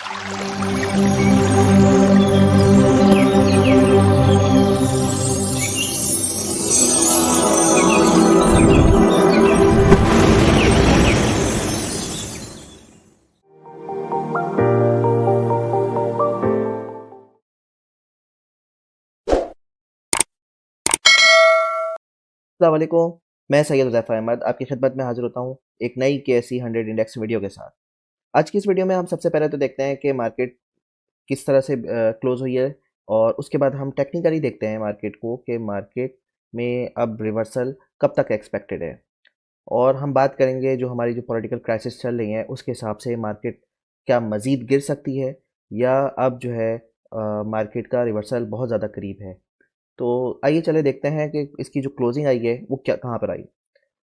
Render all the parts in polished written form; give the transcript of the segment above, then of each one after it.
अस्सलाम वालेकुम। मैं सैयद हुज़ैफ़ा अहमद आपकी खिदमत में हाज़िर होता हूँ एक नई केएसई 100 इंडेक्स वीडियो के साथ। आज की इस वीडियो में हम सबसे पहले तो देखते हैं कि मार्केट किस तरह से क्लोज़ हुई है और उसके बाद हम टेक्निकली देखते हैं मार्केट को कि मार्केट में अब रिवर्सल कब तक एक्सपेक्टेड है। और हम बात करेंगे जो हमारी जो पॉलिटिकल क्राइसिस चल रही है उसके हिसाब से मार्केट क्या मज़ीद गिर सकती है या अब जो है मार्केट का रिवर्सल बहुत ज़्यादा करीब है। तो आइए चले देखते हैं कि इसकी जो क्लोजिंग आई है वो क्या कहाँ पर आई।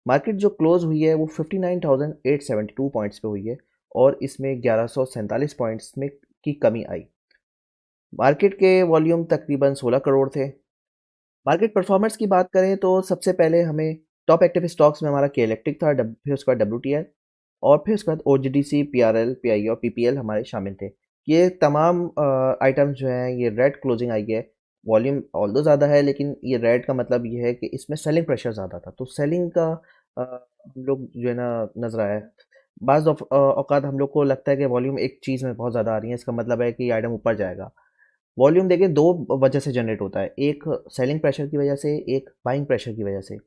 मार्केट जो क्लोज हुई है वो 59,872 पॉइंट्स पे हुई है और इसमें 1147 पॉइंट्स में की कमी आई। मार्केट के वॉल्यूम तकरीबन 16 करोड़ थे। मार्केट परफॉर्मेंस की बात करें तो सबसे पहले हमें टॉप एक्टिव स्टॉक्स में हमारा के इलेक्ट्रिक था, फिर उसके बाद डब्ल्यू और फिर उसके बाद O G D C, P R L, P I और पी पी एल हमारे शामिल थे। ये तमाम आइटम्स जो हैं ये रेड क्लोजिंग आई है। वॉल्यूम ऑल्दो ज़्यादा है लेकिन ये रेड का मतलब ये है कि इसमें सेलिंग प्रेशर ज़्यादा था, तो सेलिंग का हम लोग जो है ना नज़र आया। बाज़ औकात हम लोग को लगता है कि वॉल्यूम एक चीज़ में बहुत ज़्यादा आ रही है, इसका मतलब है कि ये आइटम ऊपर जाएगा। वॉल्यूम देखिए 2 वजह से जनरेट होता है, एक सेलिंग प्रेशर की वजह से, एक बाइंग प्रेशर की वजह से।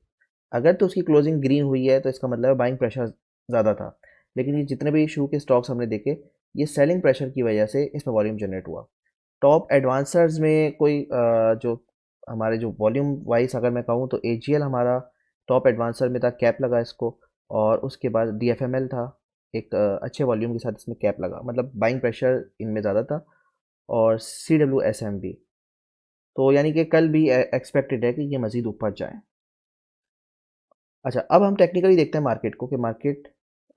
अगर तो उसकी क्लोजिंग ग्रीन हुई है तो इसका मतलब है बाइंग प्रेशर ज़्यादा था। लेकिन ये जितने भी इशू के स्टॉक्स हमने देखे, ये सेलिंग प्रेशर की वजह से इसमें वॉल्यूम जनरेट हुआ। टॉप एडवांसर्स में कोई जो हमारे जो वॉल्यूम वाइज अगर मैं कहूँ तो एजीएल हमारा टॉप एडवांसर में था, कैप लगा इसको। और उसके बाद डीएफएमएल था, एक अच्छे वॉल्यूम के साथ इसमें कैप लगा, मतलब बाइंग प्रेशर इनमें ज़्यादा था। और सी डब्ल्यू एस एम भी, तो यानी कि कल भी एक्सपेक्टेड है कि ये मज़ीद ऊपर जाए। अच्छा, अब हम टेक्निकली देखते हैं मार्केट को कि मार्केट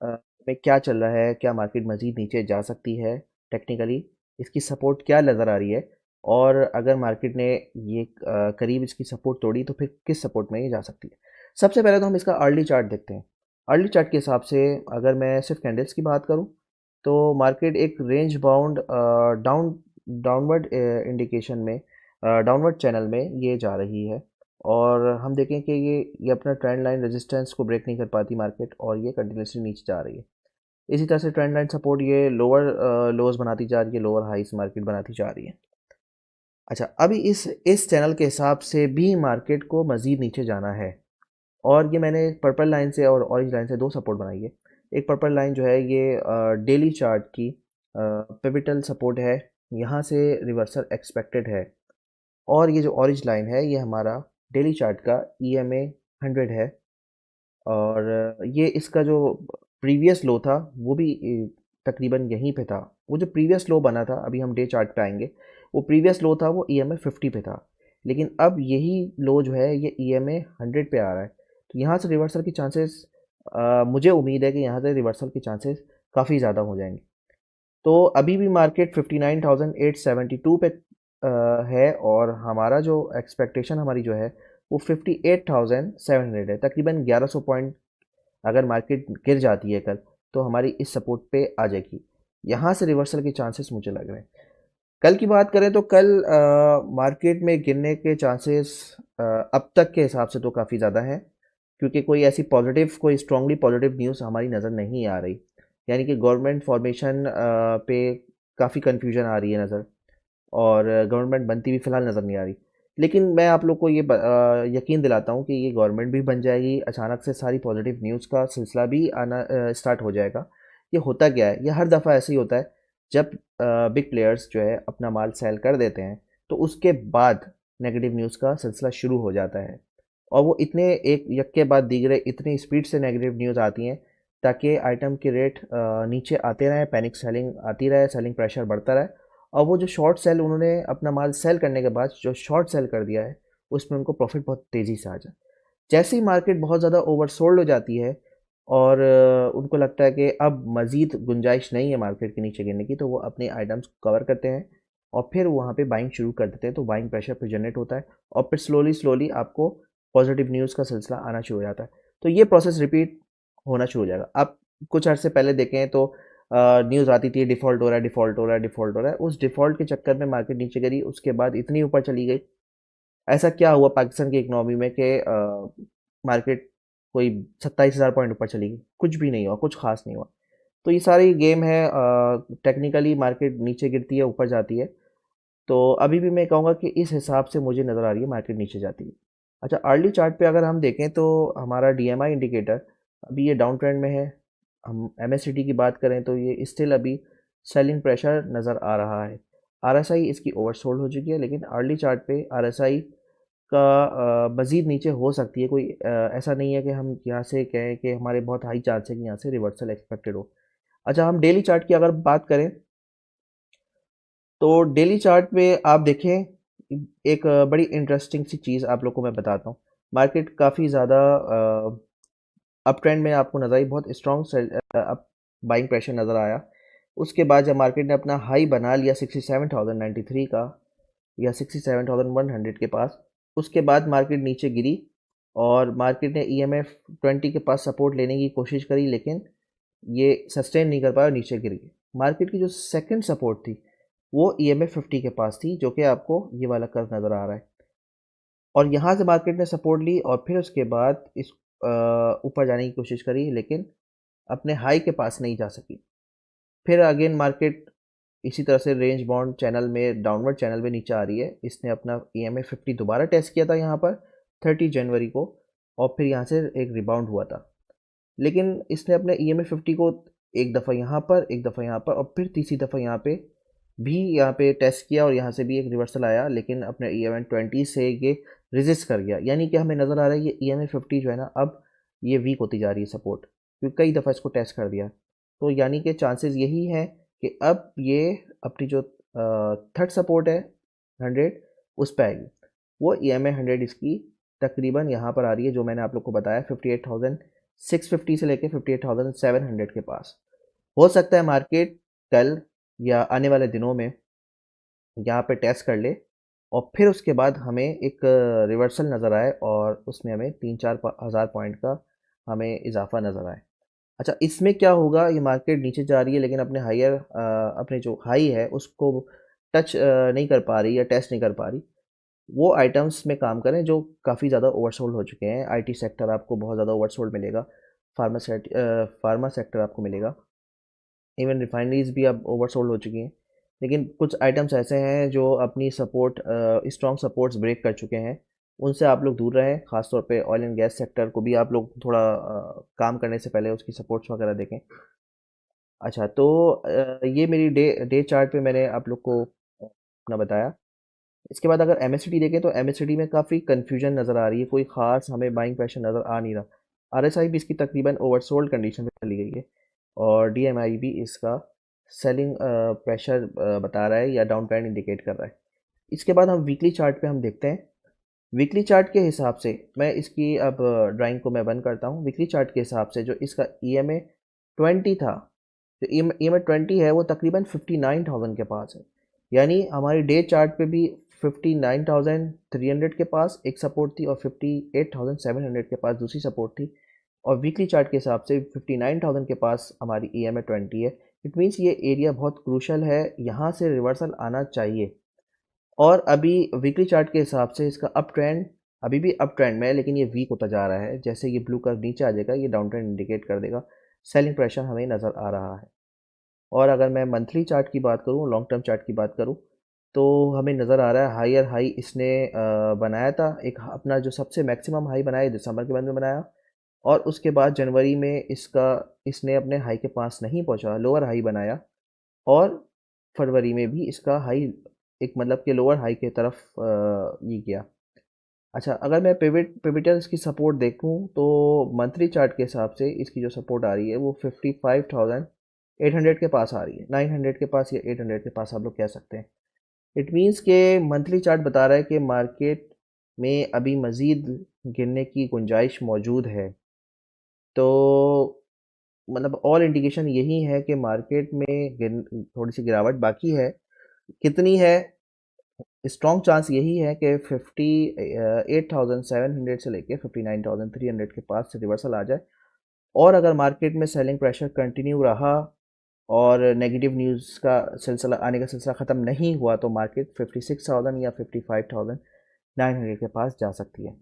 में क्या चल रहा है, क्या मार्केट मज़ीद नीचे जा सकती है टेक्निकली, इसकी सपोर्ट क्या नज़र आ रही है। और अगर मार्केट ने ये करीब इसकी सपोर्ट तोड़ी तो फिर किस सपोर्ट में ये जा सकती है। सबसे पहले तो हम इसका अर्ली चार्ट देखते हैं। अर्ली चार्ट के हिसाब से अगर मैं सिर्फ कैंडल्स की बात करूं तो मार्केट एक रेंज बाउंड डाउनवर्ड इंडिकेशन में, डाउनवर्ड चैनल में ये जा रही है। और हम देखें कि ये अपना ट्रेंड लाइन रेजिस्टेंस को ब्रेक नहीं कर पाती मार्केट और ये कंटिन्यूसली नीचे जा रही है। इसी तरह से ट्रेंड लाइन सपोर्ट ये लोअर लोज बनाती जा रही है, लोअर हाइस मार्केट बनाती जा रही है। अच्छा, अभी इस चैनल के हिसाब से भी मार्केट को मज़ीद नीचे जाना है। और ये मैंने पर्पल लाइन से और ऑरेंज लाइन से दो सपोर्ट बनाई है। एक पर्पल लाइन जो है ये डेली चार्ट की पिवटल सपोर्ट है, यहाँ से रिवर्सल एक्सपेक्टेड है। और ये जो ऑरेंज लाइन है ये हमारा डेली चार्ट का EMA 100 है। और ये इसका जो प्रीवियस लो था वो भी तकरीबन यहीं पे था। वो जो प्रीवियस लो बना था, अभी हम डे चार्ट पे आएंगे, वो प्रीवियस लो था वो EMA 50 पे था। लेकिन अब यही लो जो है ये EMA 100 पे आ रहा है, तो यहाँ से रिवर्सल की चांसेस, मुझे उम्मीद है कि यहाँ से रिवर्सल के चांसेस काफ़ी ज़्यादा हो जाएंगे। तो अभी भी मार्केट 59,872 पे है और हमारा जो एक्सपेक्टेशन हमारी जो है वो 58,700 है। तकरीबन 1100 पॉइंट अगर मार्केट गिर जाती है कल तो हमारी इस सपोर्ट पे आ जाएगी। यहाँ से रिवर्सल के चांसेस मुझे लग रहे हैं। कल की बात करें तो कल मार्केट में गिरने के चांसेस अब तक के हिसाब से तो काफ़ी ज़्यादा हैं, क्योंकि कोई ऐसी पॉजिटिव, कोई स्ट्रांगली पॉजिटिव न्यूज़ हमारी नज़र नहीं आ रही। यानी कि गवर्नमेंट फॉर्मेशन पे काफ़ी कन्फ्यूजन आ रही है नज़र, और गवर्नमेंट बनती भी फ़िलहाल नज़र नहीं आ रही। लेकिन मैं आप लोग को ये यकीन दिलाता हूँ कि ये गवर्नमेंट भी बन जाएगी, अचानक से सारी पॉजिटिव न्यूज़ का सिलसिला भी आना स्टार्ट हो जाएगा। ये होता क्या है, ये हर दफ़ा ऐसे ही होता है, जब बिग प्लेयर्स जो है अपना माल सेल कर देते हैं तो उसके बाद नेगेटिव न्यूज़ का सिलसिला शुरू हो जाता है। और वो इतने एक यक के बाद दीगरे इतनी स्पीड से नेगेटिव न्यूज़ आती हैं ताकि आइटम के रेट नीचे आते रहें, पैनिक सेलिंग आती रहे, सेलिंग प्रेशर बढ़ता रहे। और वो जो शॉर्ट सेल उन्होंने अपना माल सेल करने के बाद जो शॉर्ट सेल कर दिया है उसमें उनको प्रॉफिट बहुत तेज़ी से आ जाए। जैसे ही मार्केट बहुत ज़्यादा ओवरसोल्ड हो जाती है और उनको लगता है कि अब मज़ीद गुंजाइश नहीं है मार्केट के नीचे गिरने की, तो वो अपने आइटम्स को कवर करते हैं और फिर वहाँ पे बाइंग शुरू कर देते हैं। तो बाइंग प्रेशर फिर जनरेट होता है और फिर स्लोली स्लोली आपको पॉजिटिव न्यूज़ का सिलसिला आना शुरू हो जाता है। तो ये प्रोसेस रिपीट होना शुरू हो जाएगा। आप कुछ अर्से पहले देखें तो न्यूज़ आती थी डिफ़ॉल्ट हो रहा है, डिफ़ॉल्ट हो रहा है, डिफ़ॉल्ट हो रहा है। उस डिफ़ॉल्ट के चक्कर में मार्केट नीचे गिरी, उसके बाद इतनी ऊपर चली गई। ऐसा क्या हुआ पाकिस्तान की इकोनॉमी में कि मार्केट कोई 27,000 पॉइंट ऊपर चली गई? कुछ भी नहीं हुआ, कुछ खास नहीं हुआ। तो ये सारी गेम है, टेक्निकली मार्केट नीचे गिरती है, ऊपर जाती है। तो अभी भी मैं कहूँगा कि इस हिसाब से मुझे नज़र आ रही है मार्केट नीचे जाती है। अच्छा, अर्ली चार्ट पे अगर हम देखें तो हमारा डीएमआई इंडिकेटर अभी ये डाउन ट्रेंड में है। हम एमएससीडी की बात करें तो ये स्टिल अभी सेलिंग प्रेशर नज़र आ रहा है। आरएसआई इसकी ओवरसोल्ड हो चुकी है, लेकिन अर्ली चार्ट पे आरएसआई का मज़ीद नीचे हो सकती है। कोई ऐसा नहीं है कि हम यहाँ से कहें कि हमारे बहुत हाई चांस है कि यहाँ से रिवर्सल एक्सपेक्टेड हो। अच्छा, हम डेली चार्ट की अगर बात करें तो डेली चार्ट पे आप देखें, एक बड़ी इंटरेस्टिंग सी चीज़ आप लोग को मैं बताता हूँ। मार्केट काफ़ी ज़्यादा अप ट्रेंड में आपको नज़र आई, बहुत स्ट्रॉन्ग अप बाइंग प्रेशर नज़र आया। उसके बाद जब मार्केट ने अपना हाई बना लिया 67,093 का या 67,100 के पास, उसके बाद मार्केट नीचे गिरी और मार्केट ने EMF 20 के पास सपोर्ट लेने की कोशिश करी, लेकिन ये सस्टेन नहीं कर पाया और नीचे गिर गई। मार्केट की जो सेकंड सपोर्ट थी वो EMF 50 के पास थी, जो कि आपको ये वाला कर्व नज़र आ रहा है। और यहाँ से मार्केट ने सपोर्ट ली और फिर उसके बाद इस ऊपर जाने की कोशिश करी, लेकिन अपने हाई के पास नहीं जा सकी। फिर अगेन मार्केट इसी तरह से रेंज बाउंड चैनल में, डाउनवर्ड चैनल में नीचे आ रही है। इसने अपना EMF 50 दोबारा टेस्ट किया था यहाँ पर 30 जनवरी को, और फिर यहाँ से एक रिबाउंड हुआ था। लेकिन इसने अपने EMF 50 को एक दफ़ा यहाँ पर, एक दफ़ा यहाँ पर और फिर तीसरी दफ़ा यहाँ पे भी यहाँ पे टेस्ट किया और यहाँ से भी एक रिवर्सल आया, लेकिन अपने EMF 20 से ये रेजिस्ट कर गया। यानी कि हमें नज़र आ रहा है ये EMF 50 जो है ना, अब ये वीक होती जा रही है सपोर्ट, क्योंकि कई दफ़ा इसको टेस्ट कर दिया। तो यानी कि चांसेस यही हैं कि अब ये अपनी जो थर्ड सपोर्ट है 100, उस पर आएगी। वो EMA 100 इसकी तकरीबन यहाँ पर आ रही है, जो मैंने आप लोग को बताया 58,650 से लेकर 58,700 के पास। हो सकता है मार्केट कल या आने वाले दिनों में यहाँ पे टेस्ट कर ले और फिर उसके बाद हमें एक रिवर्सल नज़र आए और उसमें हमें 3-4 हज़ार पॉइंट का हमें इजाफा नज़र आए। अच्छा, इसमें क्या होगा, ये मार्केट नीचे जा रही है लेकिन अपने अपने जो हाई है उसको टच नहीं कर पा रही या टेस्ट नहीं कर पा रही। वो आइटम्स में काम करें जो काफ़ी ज़्यादा ओवरसोल्ड हो चुके हैं। आईटी सेक्टर आपको बहुत ज़्यादा ओवरसोल्ड मिलेगा, फार्मा सेक्टर आपको मिलेगा, इवन रिफाइनरीज भी अब ओवरसोल्ड हो चुकी हैं। लेकिन कुछ आइटम्स ऐसे हैं जो अपनी सपोर्ट, स्ट्रॉन्ग सपोर्ट्स ब्रेक कर चुके हैं, उनसे आप लोग दूर रहें। ख़ासतौर पे ऑयल एंड गैस सेक्टर को भी आप लोग थोड़ा काम करने से पहले उसकी सपोर्ट्स वगैरह देखें। अच्छा, तो ये मेरी डे चार्ट पे मैंने आप लोग को अपना बताया। इसके बाद अगर एमएससीडी देखें तो एमएससीडी में काफ़ी कन्फ्यूजन नज़र आ रही है, कोई ख़ास हमें बाइंग प्रेशर नज़र आ नहीं रहा। आरएसआई भी इसकी तकरीबन ओवरसोल्ड कंडीशन में चली गई है और डीएमआई भी इसका सेलिंग प्रेशर बता रहा है या डाउन ट्रेंड इंडिकेट कर रहा है। इसके बाद हम वीकली चार्ट पे हम देखते हैं। वीकली चार्ट के हिसाब से मैं इसकी अब ड्राइंग को मैं बंद करता हूँ। वीकली चार्ट के हिसाब से जो इसका EMA 20 था, जो EMA 20 है वो तकरीबन 59,000 के पास है। यानी हमारी डे चार्ट पे भी 59,300 के पास एक सपोर्ट थी और 58,700 के पास दूसरी सपोर्ट थी, और वीकली चार्ट के हिसाब से 59,000 के पास हमारी EMA 20 है। इट मीन्स ये एरिया बहुत क्रूशल है, यहाँ से रिवर्सल आना चाहिए। और अभी वीकली चार्ट के हिसाब से इसका अप ट्रेंड अभी भी अप ट्रेंड में है, लेकिन ये वीक होता जा रहा है। जैसे ये ब्लू कर्व नीचे आ जाएगा, ये डाउन ट्रेंड इंडिकेट कर देगा, सेलिंग प्रेशर हमें नज़र आ रहा है। और अगर मैं मंथली चार्ट की बात करूँ, लॉन्ग टर्म चार्ट की बात करूँ, तो हमें नज़र आ रहा है हायर हाई इसने बनाया था। एक अपना जो सबसे मैक्सिमम हाई बनाया दिसंबर के बाद में बनाया, और उसके बाद जनवरी में इसने अपने हाई के पास नहीं पहुंचा, लोअर हाई बनाया, और फरवरी में भी इसका हाई एक मतलब कि लोअर हाई की तरफ ये गया। अच्छा, अगर मैं पिविटल्स की सपोर्ट देखूं तो मंथली चार्ट के हिसाब से इसकी जो सपोर्ट आ रही है वो 55,800 के पास आ रही है, 900 के पास या 800 के पास आप लोग कह सकते हैं। इट मीन्स के मंथली चार्ट बता रहा है कि मार्केट में अभी मज़ीद गिरने की गुंजाइश मौजूद है। तो मतलब ऑल इंडिकेशन यही है कि मार्केट में थोड़ी सी गिरावट बाकी है। कितनी है? स्ट्रॉन्ग चांस यही है कि 58,700 से लेके 59,300 के पास से रिवर्सल आ जाए। और अगर मार्केट में सेलिंग प्रेशर कंटिन्यू रहा और नेगेटिव न्यूज़ का सिलसिला आने का सिलसिला ख़त्म नहीं हुआ तो मार्केट 56,000 या 55,900 के पास जा सकती है।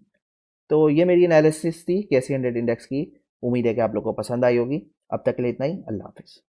तो ये मेरी एनालिसिस थी KC 100 इंडेक्स की। उम्मीद है कि आप लोगों को पसंद आई होगी। अब तक के लिए इतना ही। अल्लाह हाफ़िज़।